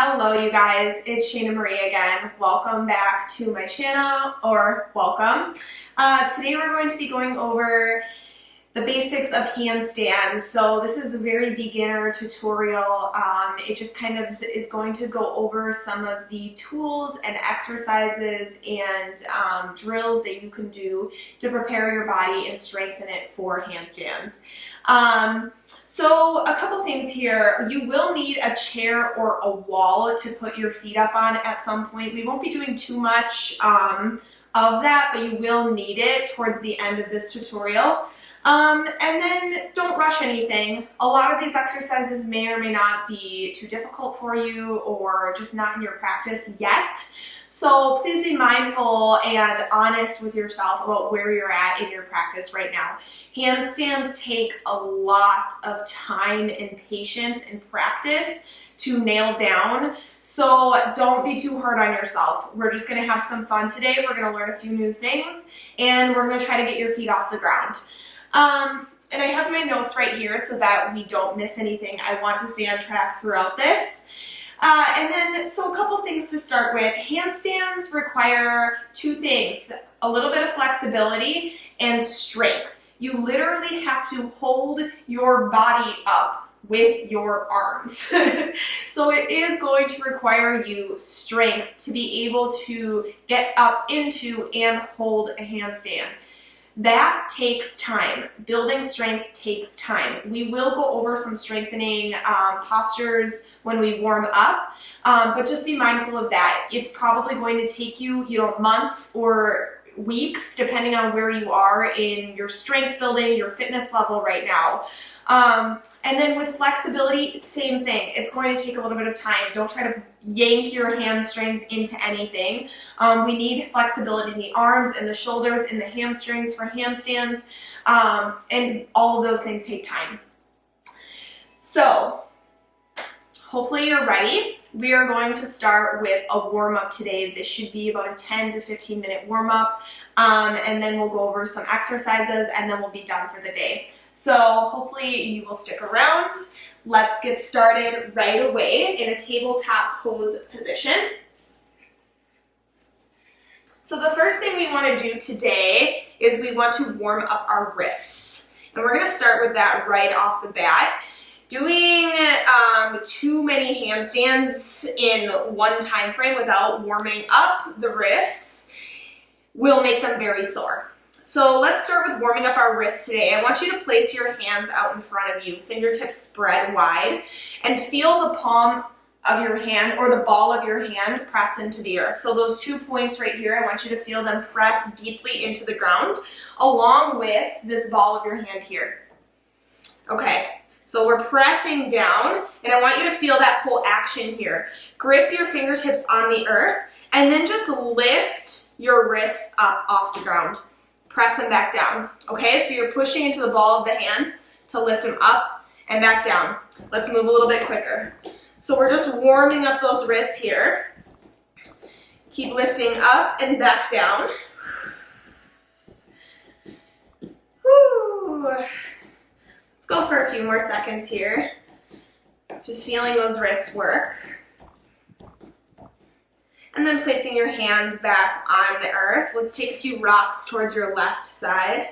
Hello you guys, it's Shaina Marie again. Welcome back to my channel, or welcome. Today we're going to be going over the basics of handstands. So this is a very beginner tutorial. It just kind of is going to go over some of the tools and exercises and drills that you can do to prepare your body and strengthen it for handstands. So a couple things here. You will need a chair or a wall to put your feet up on at some point. We won't be doing too much of that, but you will need it towards the end of this tutorial. And then don't rush anything. A lot of these exercises may or may not be too difficult for you or just not in your practice yet. So please be mindful and honest with yourself about where you're at in your practice right now. Handstands take a lot of time and patience and practice to nail down, so don't be too hard on yourself. We're just going to have some fun today. We're going to learn a few new things, and we're going to try to get your feet off the ground. And I have my notes right here so that we don't miss anything. I want to stay on track throughout this. So a couple things to start with. Handstands require two things: a little bit of flexibility and strength. You literally have to hold your body up with your arms. So it is going to require you strength to be able to get up into and hold a handstand. That takes time. Building strength takes time. We will go over some strengthening postures when we warm up, but just be mindful of that. It's probably going to take you, months or weeks, depending on where you are in your strength building, your fitness level right now. And then with flexibility, same thing. It's going to take a little bit of time. Don't try to yank your hamstrings into anything. We need flexibility in the arms and the shoulders and the hamstrings for handstands, and all of those things take time. So hopefully you're ready. We are going to start with a warm-up today. This should be about a 10 to 15 minute warm-up, and then we'll go over some exercises, and then we'll be done for the day. So hopefully you will stick around. Let's get started right away in a tabletop pose position. So the first thing we want to do today is we want to warm up our wrists. And we're going to start with that right off the bat. Doing too many handstands in one time frame without warming up the wrists will make them very sore. So let's start with warming up our wrists today. I want you to place your hands out in front of you, fingertips spread wide, and feel the palm of your hand or the ball of your hand press into the earth. So those 2 points right here, I want you to feel them press deeply into the ground along with this ball of your hand here. Okay. So we're pressing down, and I want you to feel that whole action here. Grip your fingertips on the earth, and then just lift your wrists up off the ground. Press them back down. Okay, so you're pushing into the ball of the hand to lift them up and back down. Let's move a little bit quicker. So we're just warming up those wrists here. Keep lifting up and back down. Whew. Go for a few more seconds here. Just feeling those wrists work. And then placing your hands back on the earth. Let's take a few rocks towards your left side.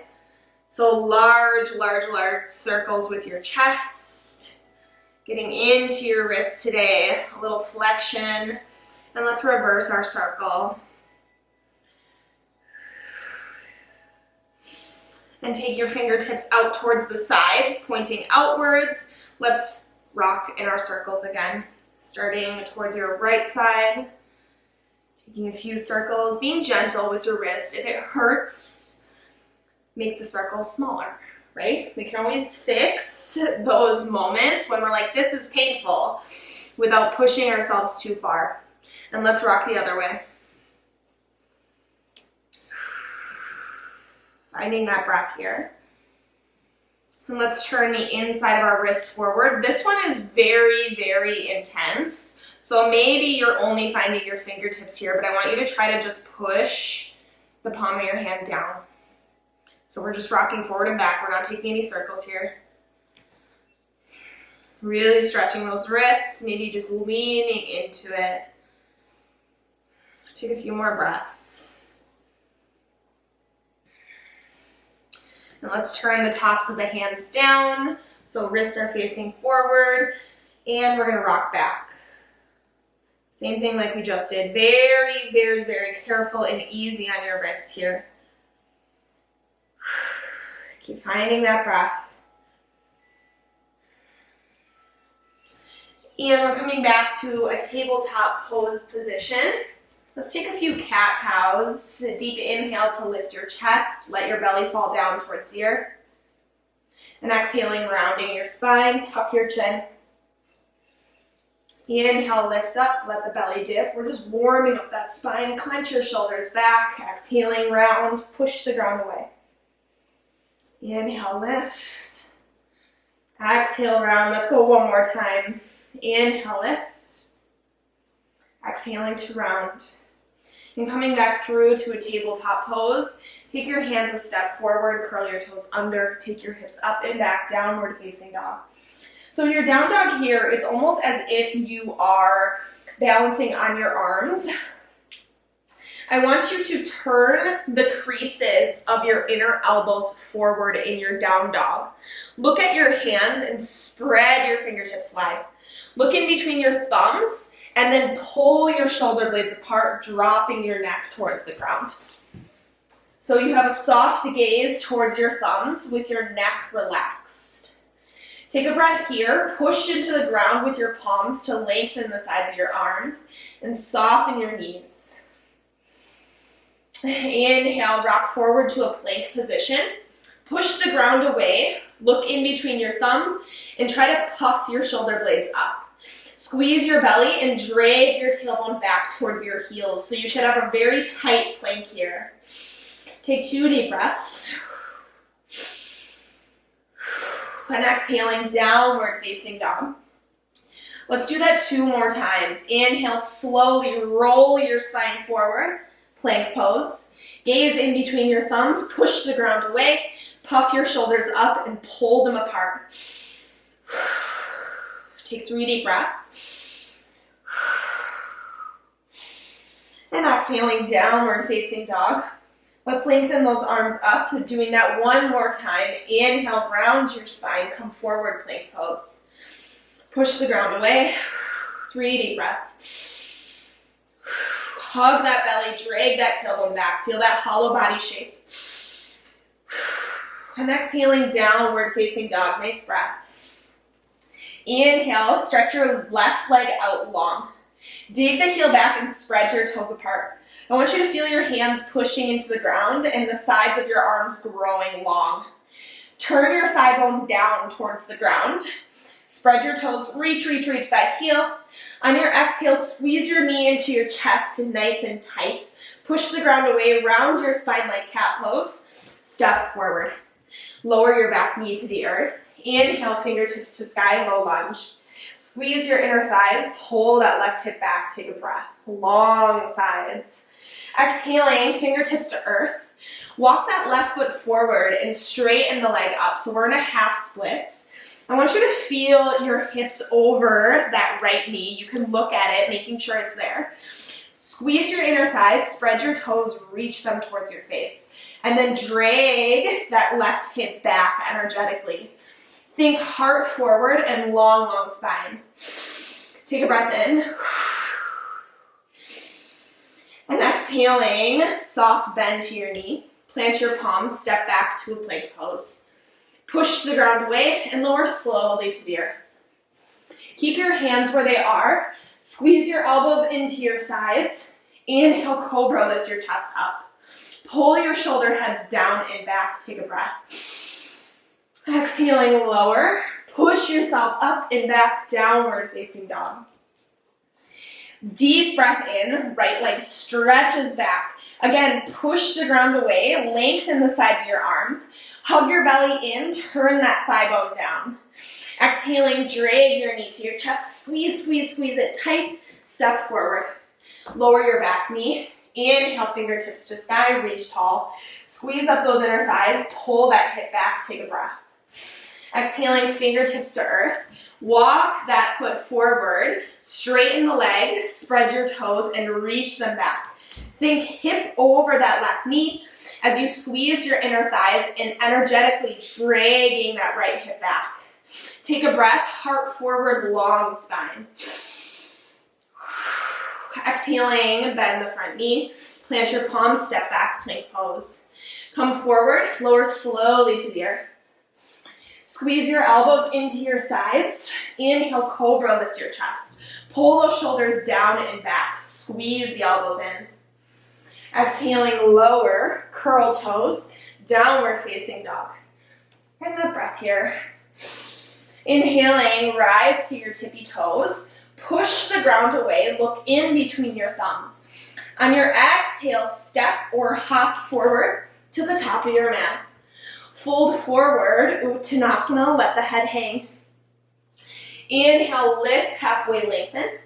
So large, large, large circles with your chest. Getting into your wrists today. A little flexion. And let's reverse our circle. And take your fingertips out towards the sides, pointing outwards. Let's rock in our circles again. Starting towards your right side. Taking a few circles, being gentle with your wrist. If it hurts, make the circle smaller, right? We can always fix those moments when we're like, this is painful, without pushing ourselves too far. And let's rock the other way. Finding that breath here. And let's turn the inside of our wrist forward. This one is very, very intense. So maybe you're only finding your fingertips here, but I want you to try to just push the palm of your hand down. So we're just rocking forward and back. We're not taking any circles here. Really stretching those wrists, maybe just leaning into it. Take a few more breaths. And let's turn the tops of the hands down, so wrists are facing forward, and we're gonna rock back. Same thing like we just did. Very, very, very careful and easy on your wrists here. Keep finding that breath. And we're coming back to a tabletop pose position. Let's take a few cat-cows. Deep inhale to lift your chest. Let your belly fall down towards the earth. And exhaling, rounding your spine. Tuck your chin. Inhale, lift up. Let the belly dip. We're just warming up that spine. Clench your shoulders back. Exhaling, round. Push the ground away. Inhale, lift. Exhale, round. Let's go one more time. Inhale, lift. Exhaling to round. And coming back through to a tabletop pose, take your hands a step forward, curl your toes under, take your hips up and back, downward facing dog. So in your down dog here, it's almost as if you are balancing on your arms. I want you to turn the creases of your inner elbows forward in your down dog. Look at your hands and spread your fingertips wide. Look in between your thumbs and then pull your shoulder blades apart, dropping your neck towards the ground. So you have a soft gaze towards your thumbs with your neck relaxed. Take a breath here, push into the ground with your palms to lengthen the sides of your arms and soften your knees. Inhale, rock forward to a plank position. Push the ground away, look in between your thumbs, and try to puff your shoulder blades up. Squeeze your belly and drag your tailbone back towards your heels. So you should have a very tight plank here. Take 2 deep breaths. And exhaling, downward facing dog. Let's do that 2 more times. Inhale, slowly roll your spine forward. Plank pose. Gaze in between your thumbs, push the ground away, puff your shoulders up and pull them apart. Take 3 deep breaths. And exhaling, downward facing dog. Let's lengthen those arms up. Doing that 1 more time. Inhale, round your spine, come forward, plank pose. Push the ground away. 3 deep breaths. Hug that belly, drag that tailbone back. Feel that hollow body shape. And exhaling, downward facing dog. Nice breath. Inhale, stretch your left leg out long. Dig the heel back and spread your toes apart. I want you to feel your hands pushing into the ground and the sides of your arms growing long. Turn your thigh bone down towards the ground. Spread your toes, reach that heel. On your exhale, squeeze your knee into your chest nice and tight. Push the ground away, round your spine like cat pose. Step forward. Lower your back knee to the earth. Inhale, fingertips to sky, low lunge. Squeeze your inner thighs, pull that left hip back, take a breath. Long sides. Exhaling, fingertips to earth. Walk that left foot forward and straighten the leg up. So we're in a half splits. I want you to feel your hips over that right knee. You can look at it, making sure it's there. Squeeze your inner thighs, spread your toes, reach them towards your face. And then drag that left hip back energetically. Think heart forward and long, long spine. Take a breath in. And exhaling, soft bend to your knee. Plant your palms, step back to a plank pose. Push the ground away and lower slowly to the earth. Keep your hands where they are. Squeeze your elbows into your sides. Inhale, cobra, lift your chest up. Pull your shoulder heads down and back. Take a breath. Exhaling, lower. Push yourself up and back, downward facing dog. Deep breath in, right leg stretches back. Again, push the ground away, lengthen the sides of your arms. Hug your belly in, turn that thigh bone down. Exhaling, drag your knee to your chest. Squeeze, squeeze, squeeze it tight. Step forward. Lower your back knee. Inhale, fingertips to sky, reach tall. Squeeze up those inner thighs, pull that hip back, take a breath. Exhaling, fingertips to earth. Walk that foot forward, straighten the leg, spread your toes, and reach them back. Think hip over that left knee as you squeeze your inner thighs and energetically dragging that right hip back. Take a breath, heart forward, long spine. Exhaling, bend the front knee, plant your palms, step back, plank pose. Come forward, lower slowly to the earth. Squeeze your elbows into your sides. Inhale, cobra, lift your chest. Pull those shoulders down and back. Squeeze the elbows in. Exhaling, lower, curl toes, downward facing dog. And that breath here. Inhaling, rise to your tippy toes. Push the ground away, look in between your thumbs. On your exhale, step or hop forward to the top of your mat. Fold forward, Uttanasana, let the head hang. Inhale, lift, halfway lengthen.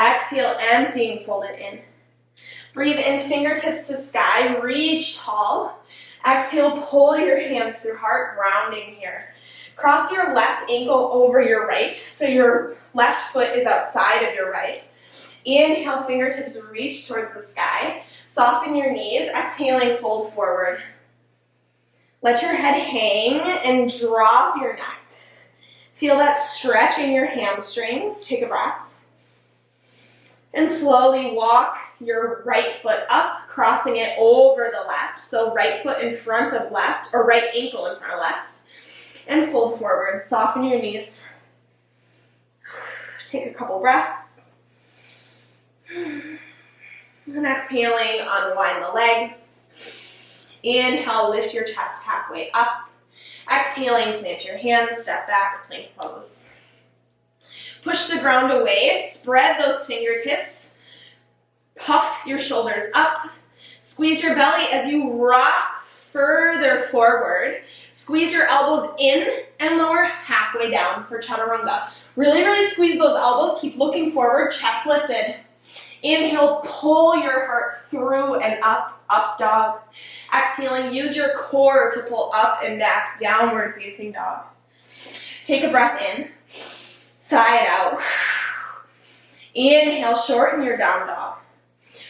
Exhale, emptying, fold it in. Breathe in, fingertips to sky, reach tall. Exhale, pull your hands through heart, grounding here. Cross your left ankle over your right, so your left foot is outside of your right. Inhale, fingertips reach towards the sky. Soften your knees, exhaling, fold forward. Let your head hang and drop your neck. Feel that stretch in your hamstrings. Take a breath. And slowly walk your right foot up, crossing it over the left. So right foot in front of left, or right ankle in front of left. And fold forward. Soften your knees. Take a couple breaths. And exhaling, unwind the legs. Inhale, lift your chest halfway up. Exhaling, plant your hands, step back, plank pose. Push the ground away, spread those fingertips. Puff your shoulders up. Squeeze your belly as you rock further forward. Squeeze your elbows in and lower halfway down for chaturanga. Really, really squeeze those elbows. Keep looking forward, chest lifted. Inhale, pull your heart through and up, up dog. Exhaling, use your core to pull up and back, downward facing dog. Take a breath in, sigh it out. Inhale, shorten your down dog.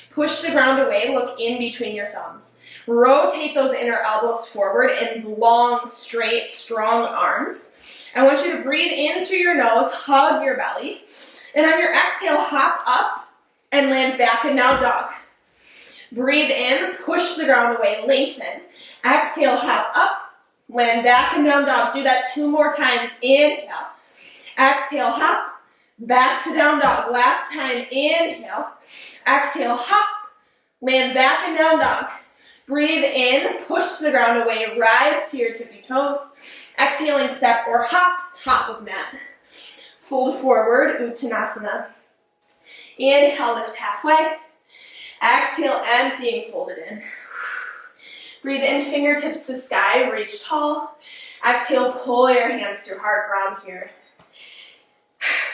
Push the ground away, look in between your thumbs. Rotate those inner elbows forward in long, straight, strong arms. I want you to breathe in through your nose, hug your belly, and on your exhale, hop up and land back in down dog. Breathe in, push the ground away, lengthen. Exhale, hop up, land back in down dog. Do that 2 more times. Inhale. Exhale, hop, back to down dog. Last time, inhale. Exhale, hop, land back in down dog. Breathe in, push the ground away, rise to your tippy toes. Exhaling, step or hop, top of mat. Fold forward, Uttanasana. Inhale, lift halfway. Exhale, emptying, fold it in. Breathe in, fingertips to sky, reach tall. Exhale, pull your hands through heart, ground here.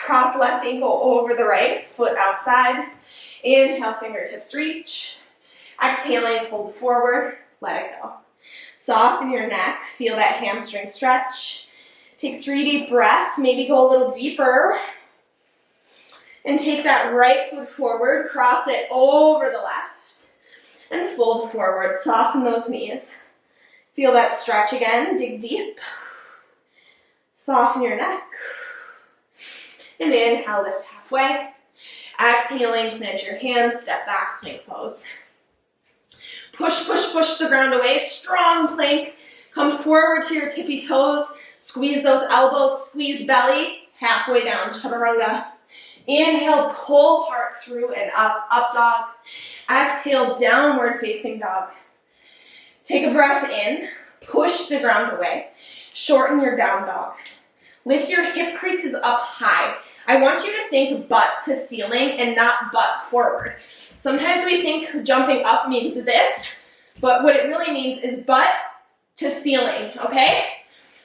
Cross left ankle over the right, foot outside. Inhale, fingertips reach. Exhaling, fold forward, let it go. Soften your neck, feel that hamstring stretch. Take 3 deep breaths, maybe go a little deeper. And take that right foot forward, cross it over the left, and fold forward. Soften those knees. Feel that stretch again, dig deep. Soften your neck. And inhale, lift halfway. Exhaling, plant your hands, step back, plank pose. Push, push, push the ground away, strong plank. Come forward to your tippy toes. Squeeze those elbows, squeeze belly, halfway down, chaturanga. Inhale, pull heart through and up, up dog. Exhale, downward facing dog. Take a breath in, push the ground away. Shorten your down dog. Lift your hip creases up high. I want you to think butt to ceiling and not butt forward. Sometimes we think jumping up means this, but what it really means is butt to ceiling, okay?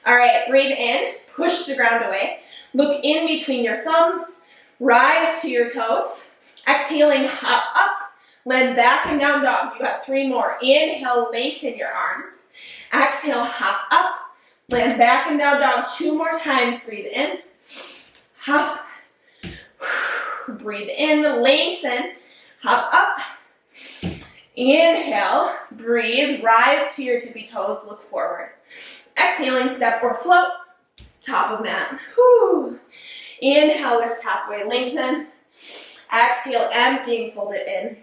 All right, breathe in, push the ground away. Look in between your thumbs. Rise to your toes. Exhaling, hop up. Land back and down dog. You got 3 more. Inhale, lengthen your arms. Exhale, hop up. Land back and down dog 2 more times. Breathe in, hop, breathe in, lengthen, hop up, inhale, breathe, rise to your tippy toes, look forward. Exhaling, step or float, top of mat. Whew. Inhale, lift halfway, lengthen. Exhale, emptying, fold it in.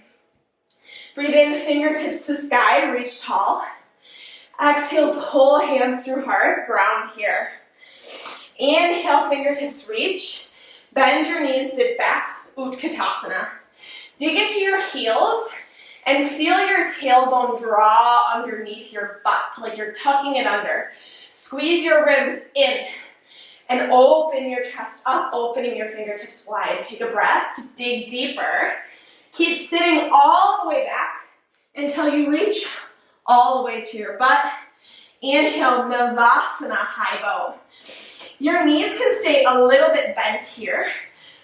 Breathe in, fingertips to sky, reach tall. Exhale, pull hands through heart, ground here. Inhale, fingertips reach. Bend your knees, sit back, Utkatasana. Dig into your heels and feel your tailbone draw underneath your butt, like you're tucking it under. Squeeze your ribs in and open your chest up, opening your fingertips wide. Take a breath, dig deeper. Keep sitting all the way back until you reach all the way to your butt. Inhale, Navasana, high bow. Your knees can stay a little bit bent here,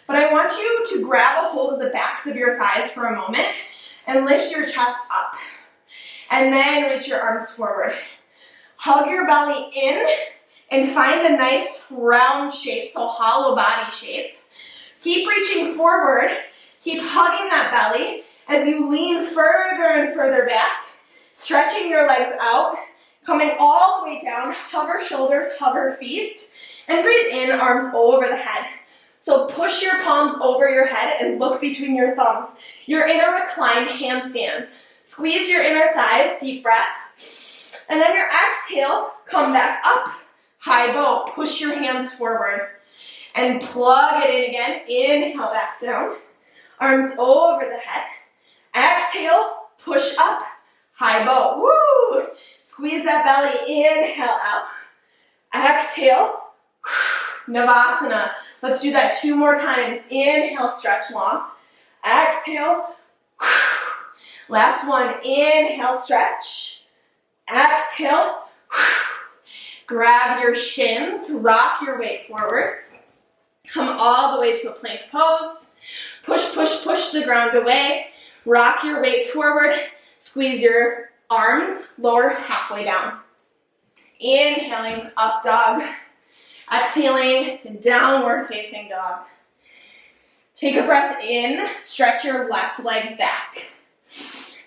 but I want you to grab a hold of the backs of your thighs for a moment and lift your chest up. And then reach your arms forward. Hug your belly in and find a nice round shape, so hollow body shape. Keep reaching forward. Keep hugging that belly as you lean further and further back, stretching your legs out, coming all the way down, hover shoulders, hover feet, and breathe in, arms over the head. So push your palms over your head and look between your thumbs. You're in a reclined handstand. Squeeze your inner thighs, deep breath. And on your exhale, come back up, high bow. Push your hands forward and plug it in again. Inhale, back down. Arms over the head. Exhale, push up, high bow. Woo! Squeeze that belly, inhale out. Exhale, Navasana. Let's do that 2 more times. Inhale, stretch long. Exhale. Last one, inhale, stretch. Exhale. Grab your shins, rock your weight forward. Come all the way to a plank pose. Push, push, push the ground away. Rock your weight forward. Squeeze your arms, lower halfway down. Inhaling, up dog. Exhaling, downward facing dog. Take a breath in, stretch your left leg back.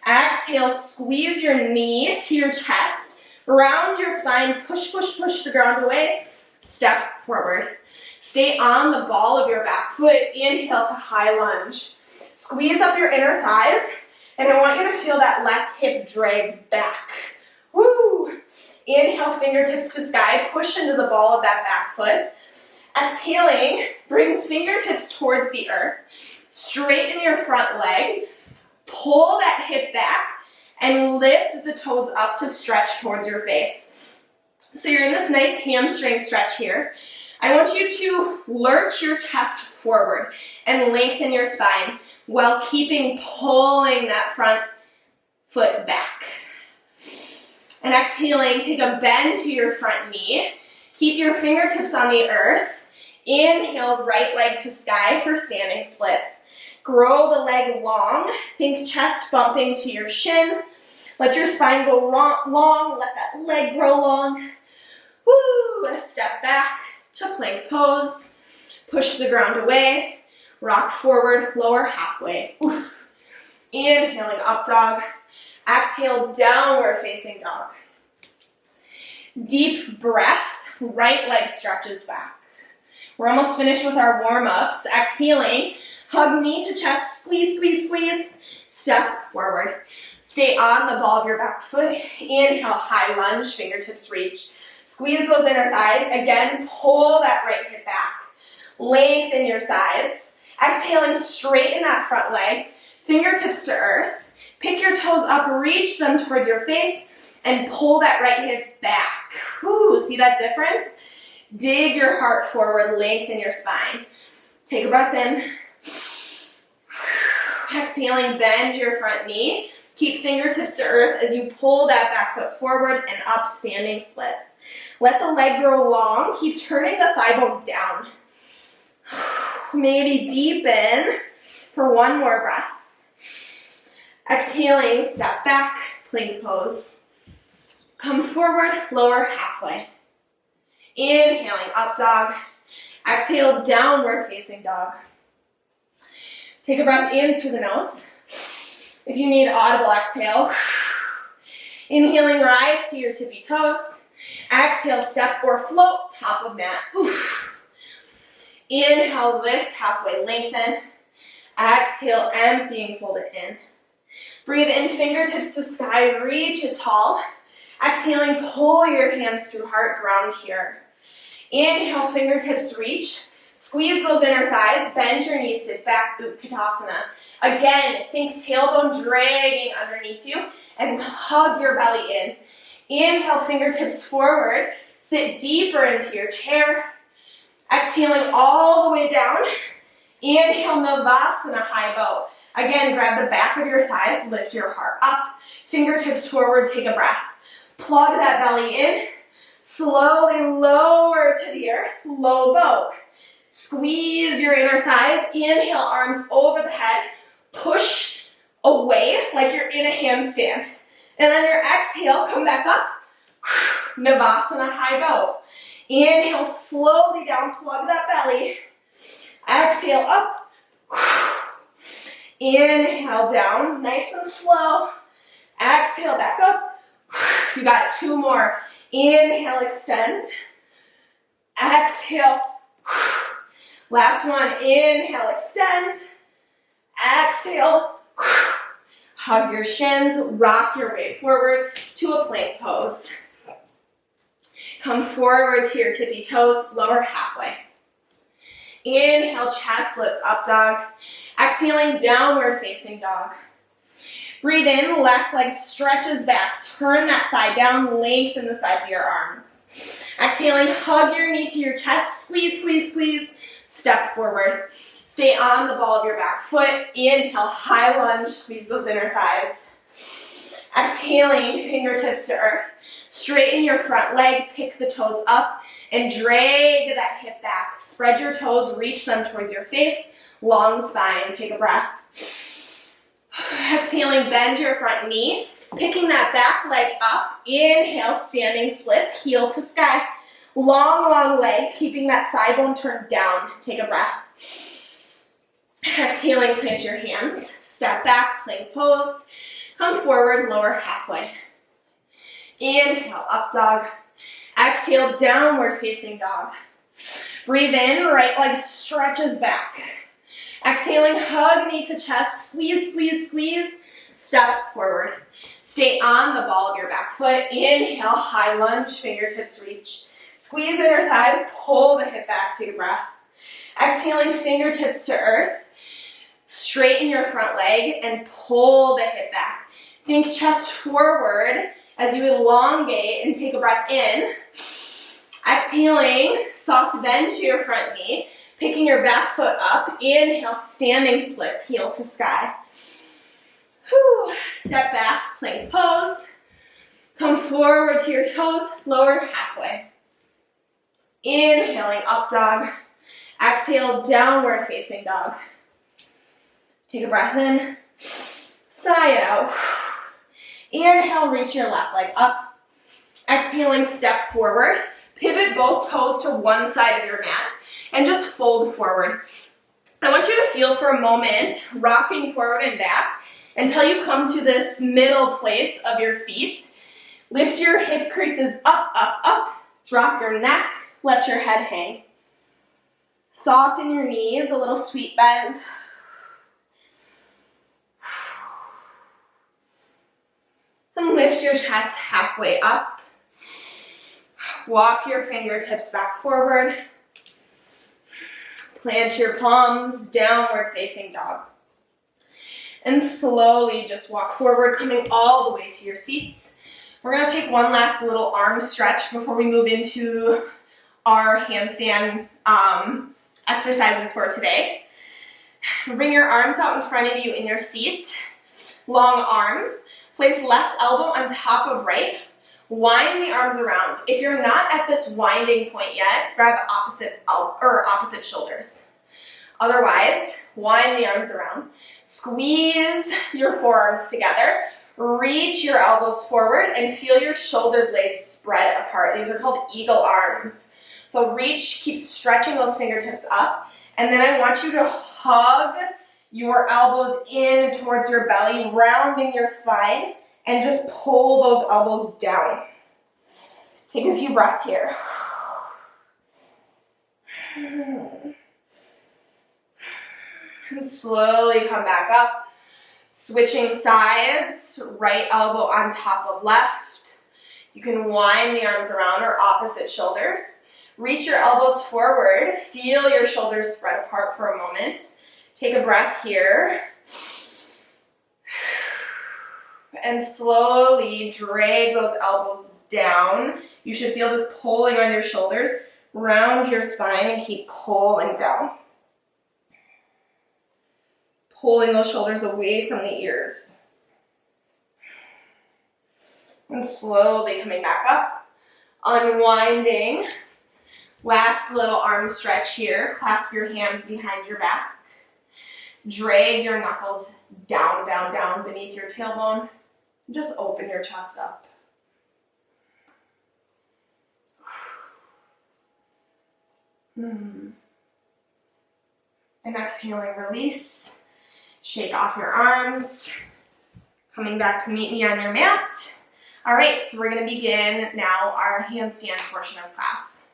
Exhale, squeeze your knee to your chest. Round your spine, push, push, push the ground away. Step forward. Stay on the ball of your back foot. Inhale to high lunge. Squeeze up your inner thighs, and I want you to feel that left hip drag back. Woo! Inhale, fingertips to sky. Push into the ball of that back foot. Exhaling, bring fingertips towards the earth. Straighten your front leg. Pull that hip back and lift the toes up to stretch towards your face. So you're in this nice hamstring stretch here. I want you to lurch your chest forward and lengthen your spine while pulling that front foot back. And exhaling, take a bend to your front knee. Keep your fingertips on the earth. Inhale, right leg to sky for standing splits. Grow the leg long. Think chest bumping to your shin. Let your spine go long. Let that leg grow long. Woo! A step back to plank pose. Push the ground away. Rock forward, lower halfway. Oof. Inhaling, up dog. Exhale, downward facing dog. Deep breath, right leg stretches back. We're almost finished with our warm-ups. Exhaling, hug knee to chest, squeeze, squeeze, squeeze. Step forward. Stay on the ball of your back foot. Inhale, high lunge, fingertips reach. Squeeze those inner thighs. Again, pull that right hip back. Lengthen your sides. Exhaling, straighten that front leg. Fingertips to earth. Pick your toes up, reach them towards your face, and pull that right hip back. Whew, see that difference? Dig your heart forward, lengthen your spine. Take a breath in. Exhaling, bend your front knee. Keep fingertips to earth as you pull that back foot forward and up, standing splits. Let the leg grow long. Keep turning the thigh bone down. Maybe deepen for 1 more breath. Exhaling, step back, plank pose. Come forward, lower halfway. Inhaling, up dog. Exhale, downward facing dog. Take a breath in through the nose. If you need audible exhale, inhaling, rise to your tippy toes. Exhale, step or float, top of mat. Oof. Inhale, lift, halfway lengthen. Exhale, emptying, fold it in. Breathe in, fingertips to sky, reach it tall. Exhaling, pull your hands through heart, ground here. Inhale, fingertips reach. Squeeze those inner thighs, bend your knees, sit back, Utkatasana. Again, think tailbone dragging underneath you and hug your belly in. Inhale, fingertips forward, sit deeper into your chair. Exhaling all the way down. Inhale, Navasana, high bow. Again, grab the back of your thighs, lift your heart up. Fingertips forward, take a breath. Plug that belly in. Slowly lower to the earth, low bow. Squeeze your inner thighs. Inhale, arms over the head. Push away like you're in a handstand. And on your exhale, come back up. Navasana, high bow. Inhale, slowly down, plug that belly. Exhale, up. Inhale, down, nice and slow. Exhale, back up. You got two more. Inhale, extend. Exhale. Last one. Inhale, extend. Exhale. Hug your shins. Rock your way forward to a plank pose. Come forward to your tippy toes. Lower halfway. Inhale, chest lifts, up dog. Exhaling, downward facing dog. Breathe in, left leg stretches back. Turn that thigh down, lengthen the sides of your arms. Exhaling, hug your knee to your chest. Squeeze, squeeze, squeeze. Step forward. Stay on the ball of your back foot. Inhale, high lunge, squeeze those inner thighs. Exhaling, fingertips to earth. Straighten your front leg, pick the toes up, and drag that hip back. Spread your toes, reach them towards your face. Long spine, take a breath. Exhaling, bend your front knee, picking that back leg up. Inhale, standing splits, heel to sky. Long, long leg, keeping that thigh bone turned down. Take a breath. Exhaling, plant your hands. Step back, plank pose. Come forward, lower halfway. Inhale, up dog. Exhale, downward facing dog. Breathe in, right leg stretches back. Exhaling, hug knee to chest, squeeze, squeeze, squeeze. Step forward. Stay on the ball of your back foot. Inhale, high lunge, fingertips reach. Squeeze inner thighs, pull the hip back, take a breath. Exhaling, fingertips to earth. Straighten your front leg and pull the hip back. Think chest forward as you elongate and take a breath in. Exhaling, soft bend to your front knee. Picking your back foot up. Inhale, standing splits, heel to sky. Whew. Step back, plank pose. Come forward to your toes, lower halfway. Inhaling, up dog. Exhale, downward facing dog. Take a breath in. Sigh it out. Inhale, reach your left leg up. Exhaling, step forward. Pivot both toes to one side of your mat and just fold forward. I want you to feel for a moment, rocking forward and back until you come to this middle place of your feet. Lift your hip creases up, up, up. Drop your neck, let your head hang. Soften your knees, a little sweet bend. And lift your chest halfway up. Walk your fingertips back forward. Plant your palms, downward facing dog. And slowly just walk forward, coming all the way to your seats. We're going to take one last little arm stretch before we move into our handstand exercises for today. Bring your arms out in front of you in your seat. Long arms. Place left elbow on top of right. Wind the arms around. If you're not at this winding point yet, grab the opposite shoulders. Otherwise, wind the arms around. Squeeze your forearms together. Reach your elbows forward and feel your shoulder blades spread apart. These are called eagle arms. So reach, keep stretching those fingertips up, and then I want you to hug your elbows in towards your belly, rounding your spine, and just pull those elbows down. Take a few breaths here. And slowly come back up. Switching sides, right elbow on top of left. You can wind the arms around or opposite shoulders. Reach your elbows forward. Feel your shoulders spread apart for a moment. Take a breath here. And slowly drag those elbows down. You should feel this pulling on your shoulders. Round your spine and keep pulling down. Pulling those shoulders away from the ears. And slowly coming back up. Unwinding. Last little arm stretch here. Clasp your hands behind your back. Drag your knuckles down, down, down beneath your tailbone. Just open your chest up. And exhaling, release. Shake off your arms. Coming back to meet me on your mat. All right, so we're going to begin now our handstand portion of class.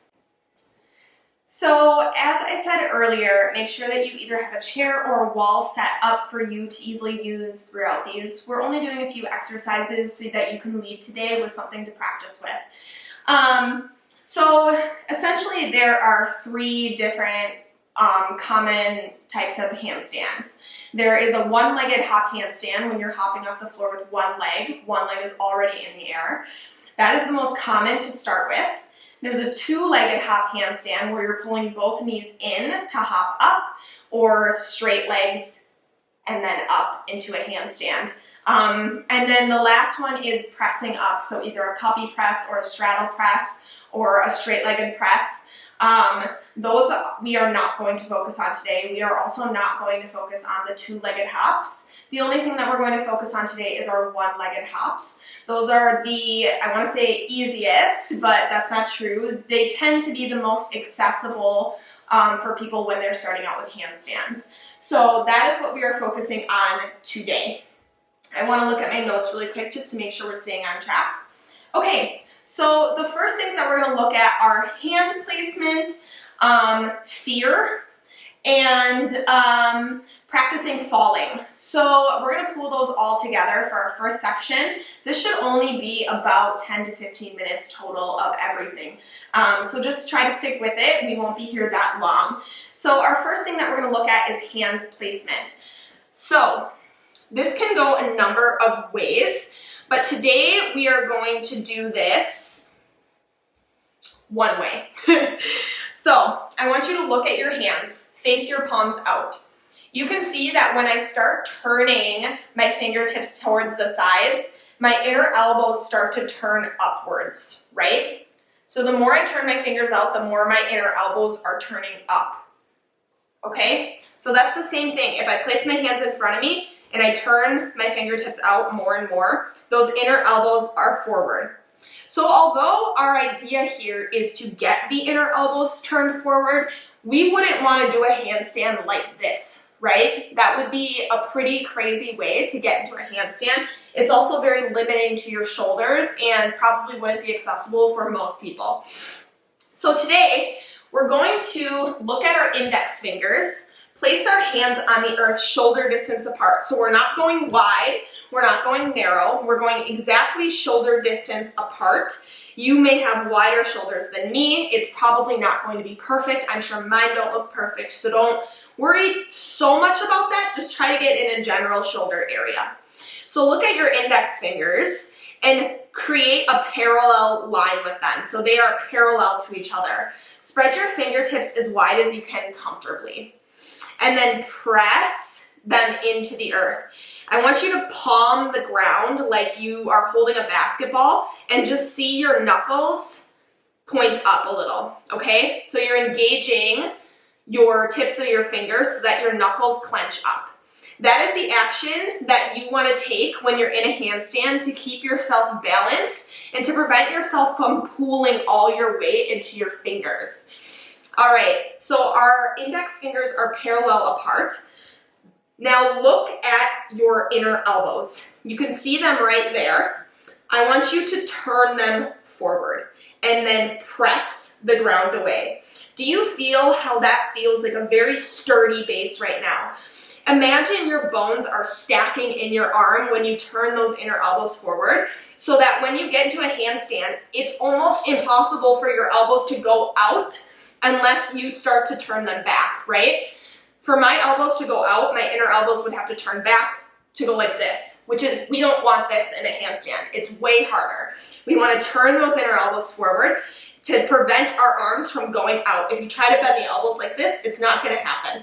So as I said earlier, make sure that you either have a chair or a wall set up for you to easily use throughout these. We're only doing a few exercises so that you can leave today with something to practice with. So essentially there are three different common types of handstands. There is a one-legged hop handstand when you're hopping off the floor with one leg. One leg is already in the air. That is the most common to start with. There's a two-legged hop handstand where you're pulling both knees in to hop up, or straight legs and then up into a handstand. And then the last one is pressing up, so either a puppy press or a straddle press or a straight-legged press. Those we are not going to focus on today. We are also not going to focus on the two-legged hops. The only thing that we're going to focus on today is our one-legged hops. Those are the, I want to say easiest, but that's not true. They tend to be the most accessible for people when they're starting out with handstands. So that is what we are focusing on today. I want to look at my notes really quick just to make sure we're staying on track. Okay, so the first things that we're going to look at are hand placement, fear, and practicing falling. So we're going to pull those all together for our first section. This should only be about 10 to 15 minutes total of everything. So just try to stick with it. We won't be here that long. So our first thing that we're going to look at is hand placement. So this can go a number of ways, but today we are going to do this one way. So I want you to look at your hands, face your palms out. You can see that when I start turning my fingertips towards the sides, my inner elbows start to turn upwards, right? So the more I turn my fingers out, the more my inner elbows are turning up, okay? So that's the same thing. If I place my hands in front of me and I turn my fingertips out more and more, those inner elbows are forward. So although our idea here is to get the inner elbows turned forward, we wouldn't want to do a handstand like this, right? That would be a pretty crazy way to get into a handstand. It's also very limiting to your shoulders and probably wouldn't be accessible for most people. So today, we're going to look at our index fingers, place our hands on the earth shoulder distance apart. So we're not going wide, we're not going narrow, we're going exactly shoulder distance apart. You may have wider shoulders than me. It's probably not going to be perfect. I'm sure mine don't look perfect, so don't worry so much about that. Just try to get in a general shoulder area. So look at your index fingers and create a parallel line with them. So they are parallel to each other. Spread your fingertips as wide as you can comfortably. And then press them into the earth. I want you to palm the ground like you are holding a basketball and just see your knuckles point up a little, okay? So you're engaging your tips of your fingers so that your knuckles clench up. That is the action that you want to take when you're in a handstand to keep yourself balanced and to prevent yourself from pulling all your weight into your fingers. All right, so our index fingers are parallel apart. Now look at your inner elbows. You can see them right there. I want you to turn them forward and then press the ground away. Do you feel how that feels like a very sturdy base right now? Imagine your bones are stacking in your arm when you turn those inner elbows forward, so that when you get into a handstand, it's almost impossible for your elbows to go out unless you start to turn them back, right? For my elbows to go out, my inner elbows would have to turn back to go like this, which is, we don't want this in a handstand. It's way harder. We want to turn those inner elbows forward to prevent our arms from going out. If you try to bend the elbows like this, it's not going to happen.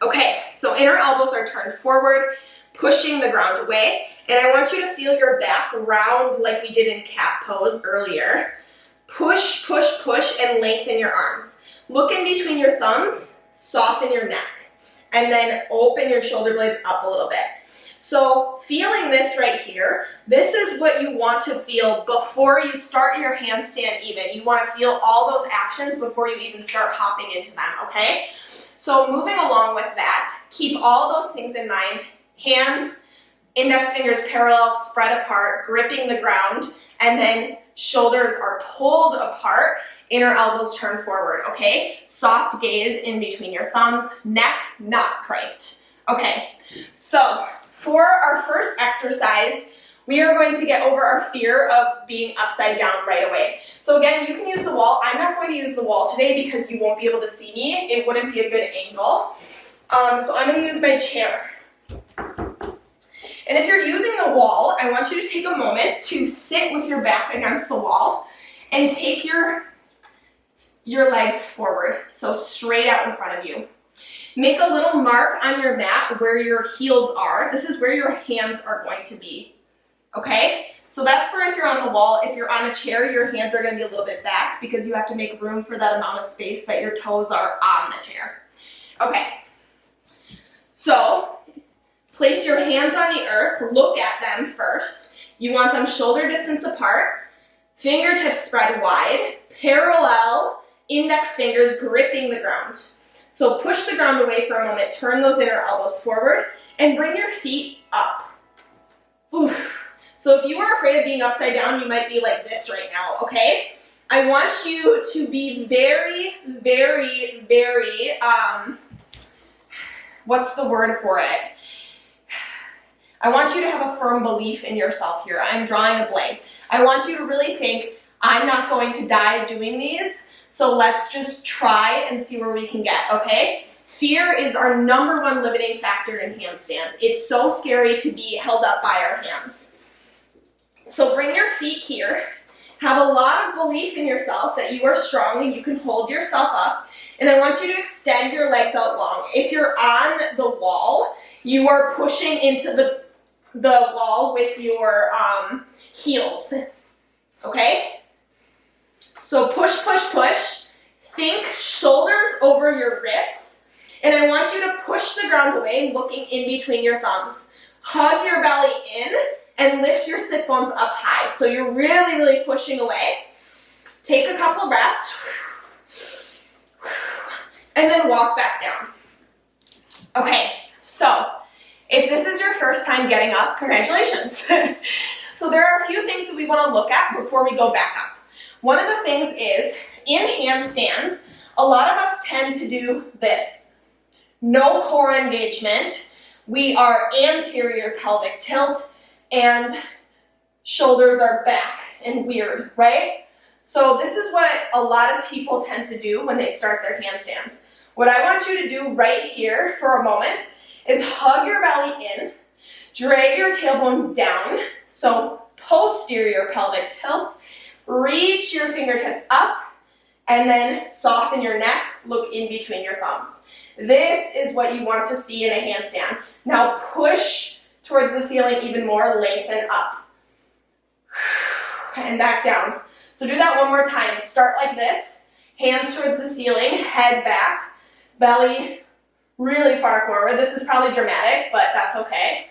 Okay, so inner elbows are turned forward, pushing the ground away, and I want you to feel your back round like we did in cat pose earlier. Push, push, push, and lengthen your arms. Look in between your thumbs, soften your neck, and then open your shoulder blades up a little bit. So feeling this right here, this is what you want to feel before you start your handstand even. You want to feel all those actions before you even start hopping into them, okay? So moving along with that, keep all those things in mind. Hands, index fingers parallel, spread apart, gripping the ground, and then shoulders are pulled apart, inner elbows turn forward, okay? Soft gaze in between your thumbs, neck not cranked. Okay, so for our first exercise, we are going to get over our fear of being upside down right away. So again, you can use the wall. I'm not going to use the wall today because you won't be able to see me. It wouldn't be a good angle. So I'm going to use my chair. And if you're using the wall, I want you to take a moment to sit with your back against the wall and take your legs forward, so straight out in front of you. Make a little mark on your mat where your heels are. This is where your hands are going to be, okay? So that's for if you're on the wall. If you're on a chair, your hands are going to be a little bit back because you have to make room for that amount of space that your toes are on the chair. Okay, so place your hands on the earth, look at them first. You want them shoulder distance apart, fingertips spread wide, parallel, index fingers gripping the ground. So push the ground away for a moment, turn those inner elbows forward, and bring your feet up. Oof. So if you are afraid of being upside down, you might be like this right now, okay? I want you to be very, very, very, what's the word for it? I want you to have a firm belief in yourself here. I'm drawing a blank. I want you to really think, I'm not going to die doing these, so let's just try and see where we can get, okay? Fear is our #1 limiting factor in handstands. It's so scary to be held up by our hands. So bring your feet here. Have a lot of belief in yourself that you are strong and you can hold yourself up. And I want you to extend your legs out long. If you're on the wall, you are pushing into the wall with your heels, okay? So push, push, push. Think shoulders over your wrists. And I want you to push the ground away, looking in between your thumbs. Hug your belly in and lift your sit bones up high. So you're really, really pushing away. Take a couple breaths. And then walk back down. Okay, so if this is your first time getting up, congratulations. So there are a few things that we want to look at before we go back up. One of the things is, in handstands, a lot of us tend to do this. No core engagement. We are anterior pelvic tilt and shoulders are back and weird, right? So this is what a lot of people tend to do when they start their handstands. What I want you to do right here for a moment is hug your belly in, drag your tailbone down, so posterior pelvic tilt, reach your fingertips up, and then soften your neck, look in between your thumbs. This is what you want to see in a handstand. Now push towards the ceiling even more, lengthen up, and back down. So do that one more time. Start like this, hands towards the ceiling, head back, belly really far forward. This is probably dramatic, but that's okay.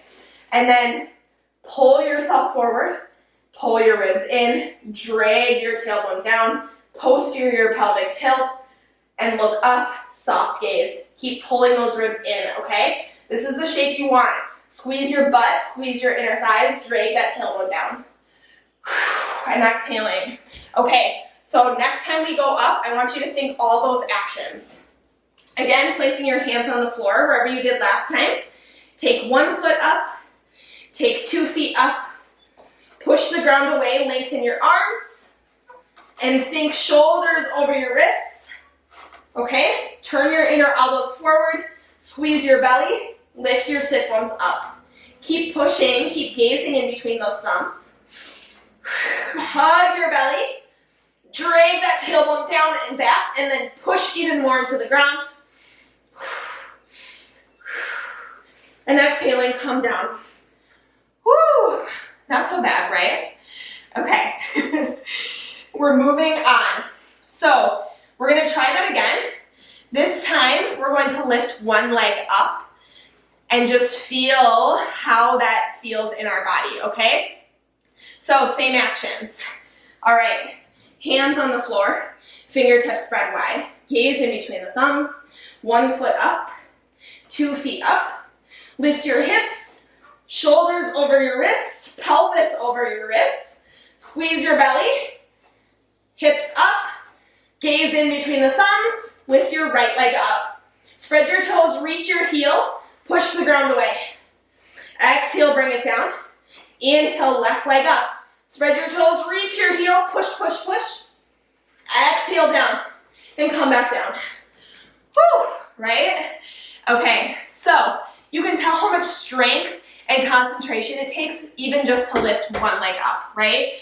And then pull yourself forward, pull your ribs in, drag your tailbone down, posterior pelvic tilt, and look up, soft gaze. Keep pulling those ribs in, okay? This is the shape you want. Squeeze your butt, squeeze your inner thighs, drag that tailbone down. And exhaling. Okay, so next time we go up, I want you to think all those actions. Again, placing your hands on the floor, wherever you did last time. Take 1 foot up, take 2 feet up, push the ground away, lengthen your arms, and think shoulders over your wrists. Okay, turn your inner elbows forward, squeeze your belly, lift your sit bones up. Keep pushing, keep gazing in between those thumbs. Hug your belly, drag that tailbone down and back, and then push even more into the ground. And exhaling, come down. Woo! Not so bad, right? Okay. We're moving on. So we're going to try that again. This time, we're going to lift one leg up and just feel how that feels in our body, okay? So same actions. All right, hands on the floor, fingertips spread wide, gaze in between the thumbs, 1 foot up, 2 feet up, lift your hips, shoulders over your wrists, pelvis over your wrists, squeeze your belly, hips up, gaze in between the thumbs, lift your right leg up, spread your toes, reach your heel, push the ground away. Exhale, bring it down. Inhale, left leg up. Spread your toes, reach your heel, push, push, push. Exhale down, and come back down. Whew, right? Okay, so you can tell how much strength and concentration it takes even just to lift one leg up, right?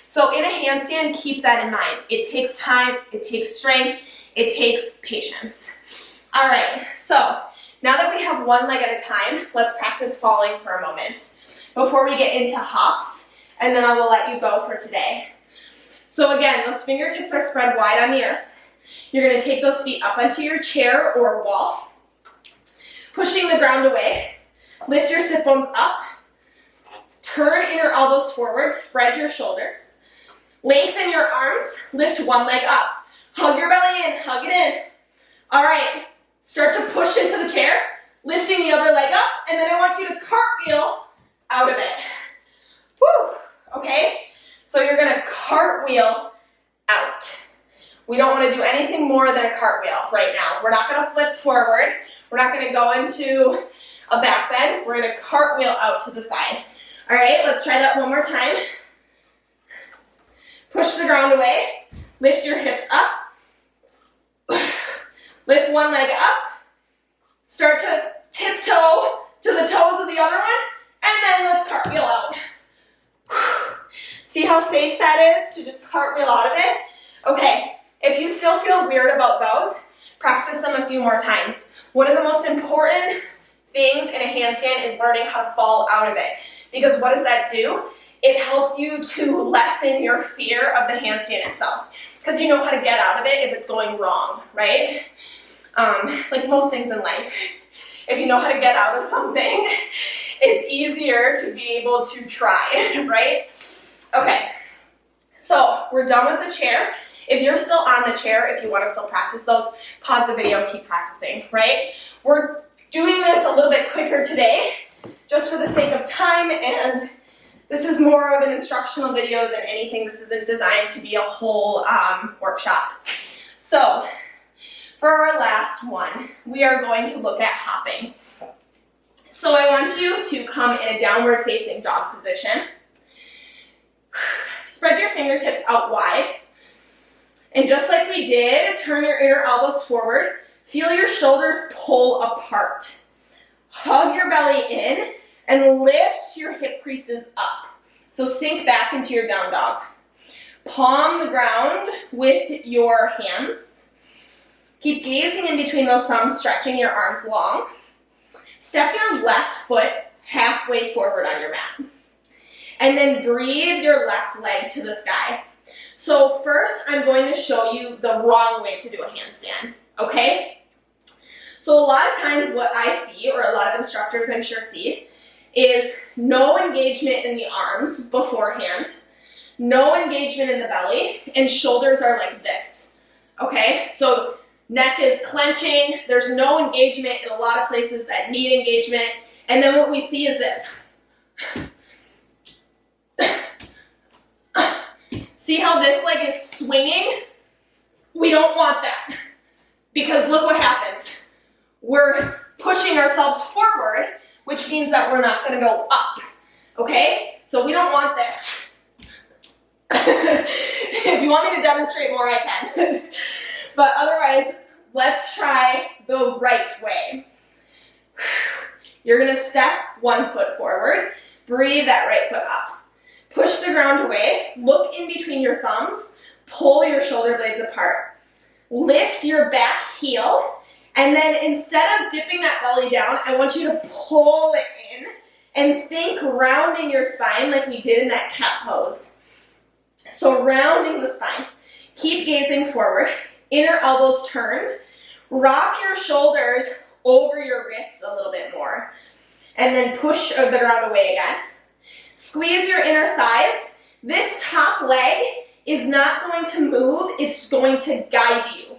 So in a handstand, keep that in mind. It takes time, it takes strength, it takes patience. All right, so now that we have one leg at a time, let's practice falling for a moment before we get into hops, and then I will let you go for today. So again, those fingertips are spread wide on the earth. You're going to take those feet up onto your chair or wall, pushing the ground away. Lift your sit bones up. Turn inner elbows forward, spread your shoulders. Lengthen your arms, lift one leg up. Hug your belly in, hug it in. All right, start to push into the chair, lifting the other leg up, and then I want you to cartwheel out of it. Whew, okay? So you're gonna cartwheel out. We don't wanna do anything more than a cartwheel right now. We're not gonna flip forward. We're not gonna go into a back bend. We're gonna cartwheel out to the side. All right, let's try that one more time. Push the ground away. Lift your hips up. Lift one leg up. Start to tiptoe to the toes of the other one. And then let's cartwheel out. See how safe that is to just cartwheel out of it? Okay, if you still feel weird about those, practice them a few more times. One of the most important things in a handstand is learning how to fall out of it. Because what does that do? It helps you to lessen your fear of the handstand itself. Because you know how to get out of it if it's going wrong, right? Like most things in life. If you know how to get out of something, it's easier to be able to try, right? Okay, so we're done with the chair. If you're still on the chair, if you want to still practice those, pause the video, keep practicing, right? We're doing this a little bit quicker today, just for the sake of time, and this is more of an instructional video than anything. This isn't designed to be a whole workshop. So, for our last one, we are going to look at hopping. So I want you to come in a downward facing dog position. Spread your fingertips out wide. And just like we did, turn your inner elbows forward. Feel your shoulders pull apart. Hug your belly in and lift your hip creases up. So sink back into your down dog. Palm the ground with your hands. Keep gazing in between those thumbs, stretching your arms long. Step your left foot halfway forward on your mat. And then breathe your left leg to the sky. So first, I'm going to show you the wrong way to do a handstand, okay? So a lot of times what I see, or a lot of instructors I'm sure see, is no engagement in the arms beforehand, no engagement in the belly, and shoulders are like this, okay? So neck is clenching, there's no engagement in a lot of places that need engagement, and then what we see is this. See how this leg is swinging? We don't want that, because look what happens. We're pushing ourselves forward, which means that we're not gonna go up, okay? So we don't want this. If you want me to demonstrate more, I can. But otherwise, let's try the right way. You're gonna step one foot forward, breathe that right foot up. Push the ground away, look in between your thumbs, pull your shoulder blades apart. Lift your back heel, and then instead of dipping that belly down, I want you to pull it in and think rounding your spine like we did in that cat pose. So rounding the spine. Keep gazing forward. Inner elbows turned. Rock your shoulders over your wrists a little bit more. And then push the ground away again. Squeeze your inner thighs. This top leg is not going to move, it's going to guide you.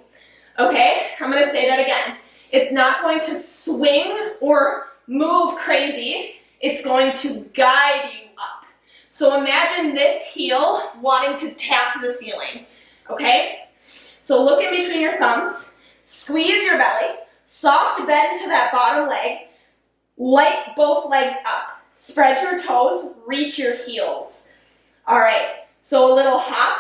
Okay, I'm gonna say that again. It's not going to swing or move crazy, it's going to guide you up. So imagine this heel wanting to tap the ceiling, okay? So look in between your thumbs, squeeze your belly, soft bend to that bottom leg, light both legs up. Spread your toes, reach your heels. All right, so a little hop.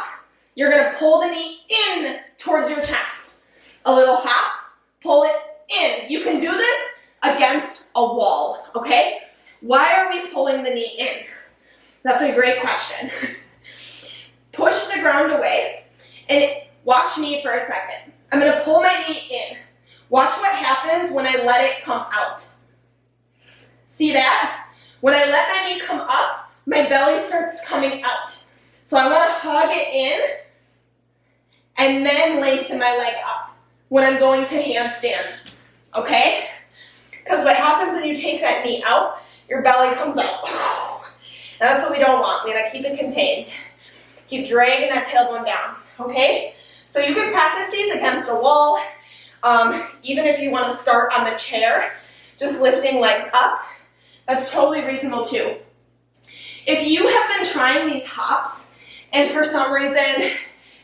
You're gonna pull the knee in towards your chest. A little hop, pull it in. You can do this against a wall, okay? Why are we pulling the knee in? That's a great question. Push the ground away, and watch me for a second. I'm gonna pull my knee in. Watch what happens when I let it come out. See that? When I let my knee come up, my belly starts coming out. So I want to hug it in and then lengthen my leg up when I'm going to handstand, okay? Because what happens when you take that knee out, your belly comes out. And that's what we don't want. We gotta keep it contained. Keep dragging that tailbone down, okay? So you can practice these against a wall, even if you want to start on the chair, just lifting legs up. That's totally reasonable too. If you have been trying these hops and for some reason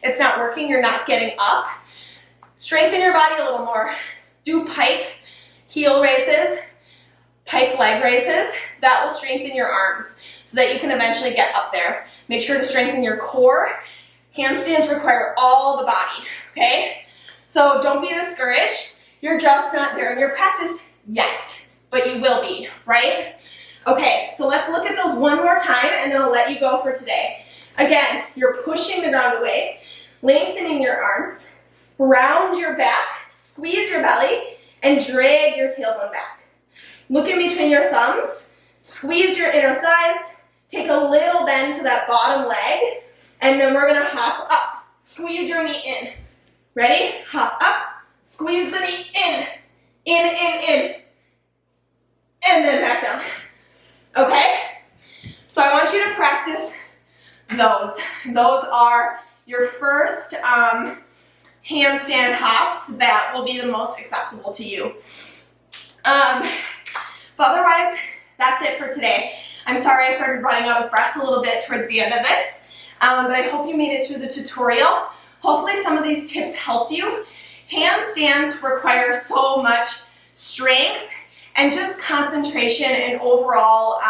it's not working, you're not getting up, strengthen your body a little more. Do pike heel raises, pike leg raises. That will strengthen your arms so that you can eventually get up there. Make sure to strengthen your core. Handstands require all the body, okay? So don't be discouraged. You're just not there in your practice yet. But you will be, right? Okay, so let's look at those one more time and then I'll let you go for today. Again, you're pushing the ground away, lengthening your arms, round your back, squeeze your belly, and drag your tailbone back. Look in between your thumbs, squeeze your inner thighs, take a little bend to that bottom leg, and then we're gonna hop up. Squeeze your knee in. Ready? Hop up, squeeze the knee in, in. And then back down, okay? So I want you to practice those. Those are your first handstand hops that will be the most accessible to you. But otherwise, that's it for today. I'm sorry I started running out of breath a little bit towards the end of this, but I hope you made it through the tutorial. Hopefully some of these tips helped you. Handstands require so much strength and just concentration and overall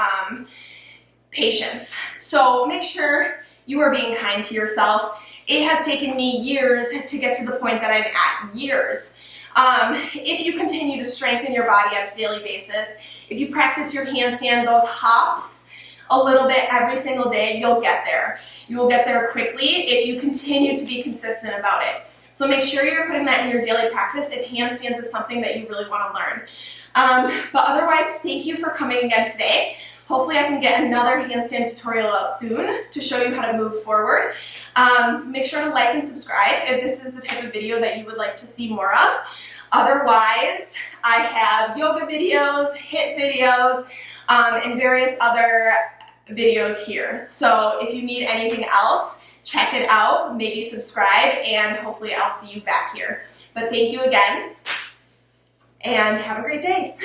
patience. So make sure you are being kind to yourself. It has taken me years to get to the point that I'm at, years. If you continue to strengthen your body on a daily basis, if you practice your handstand, those hops a little bit every single day, you'll get there. You will get there quickly if you continue to be consistent about it. So make sure you're putting that in your daily practice if handstands is something that you really want to learn. But otherwise, thank you for coming again today. Hopefully I can get another handstand tutorial out soon to show you how to move forward. Make sure to like and subscribe if this is the type of video that you would like to see more of. Otherwise, I have yoga videos, HIIT videos, and various other videos here. So if you need anything else, check it out, maybe subscribe, and hopefully I'll see you back here. But thank you again, and have a great day.